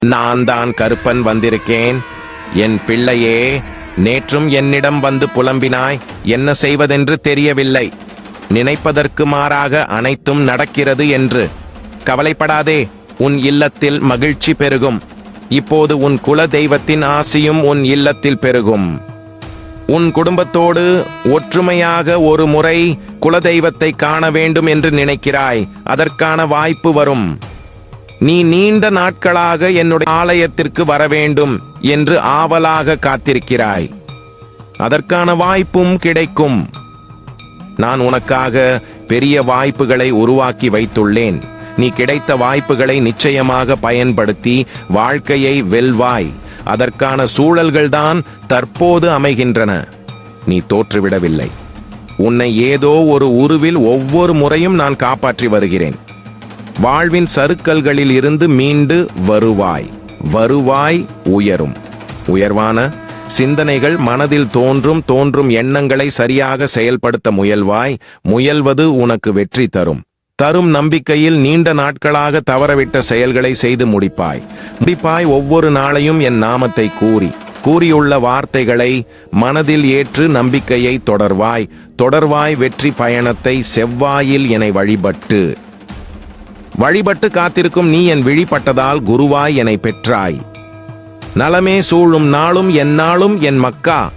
நான் தான் கருப்பன் வந்திருக்கேன். என் பிள்ளையே, நேற்றும் என்னிடம் வந்து புலம்பினாய். என்ன செய்வதென்று தெரியவில்லை. நினைப்பதற்கு மாறாக அனைத்தும் நடக்கிறது என்று. கவலைப்படாதே, உன் இல்லத்தில் மகிழ்ச்சி பெருகும். இப்போது உன் குல தெய்வத்தின் ஆசியும் உன் இல்லத்தில் பெருகும். உன் குடும்பத்தோடு ஒற்றுமையாக ஒரு முறை குலதெய்வத்தை காண வேண்டும் என்று நினைக்கிறாய். அதற்கான வாய்ப்பு வரும். நீ நீண்ட நாட்களாக என்னுடைய ஆலயத்திற்கு வர வேண்டும் என்று ஆவலாக காத்திருக்கிறாய். அதற்கான வாய்ப்பும் கிடைக்கும். நான் உனக்காக பெரிய வாய்ப்புகளை உருவாக்கி வைத்துள்ளேன். நீ கிடைத்த வாய்ப்புகளை நிச்சயமாக பயன்படுத்தி வாழ்க்கையை வெல்வாய். அதற்கான சூழல்கள்தான் தற்போது அமைகின்றன. நீ தோற்றுவிடவில்லை. உன்னை ஏதோ ஒரு உருவில் ஒவ்வொரு முறையும் நான் காப்பாற்றி வருகிறேன். வாழ்வின் சறுக்கல்களில் இருந்து மீண்டு வருவாய். வருவாய் உயரும். உயர்வான சிந்தனைகள் மனதில் தோன்றும் எண்ணங்களை சரியாக செயல்படுத்த முயல்வாய். முயல்வது உனக்கு வெற்றி தரும். நம்பிக்கையில் நீண்ட நாட்களாக தவறவிட்ட செயல்களை செய்து முடிப்பாய். ஒவ்வொரு நாளையும் என் நாமத்தை கூறியுள்ள வார்த்தைகளை மனதில் ஏற்று நம்பிக்கையை தொடர்வாய். வெற்றி பயணத்தை செவ்வாயில் என்னை வழிபட்டு காத்திருக்கும் நீ என் விழிப்பட்டதால் குருவாய் என்னை பெற்றாய். நலமே சூழும் நாளும் எந்நாளும் என் மக்கா.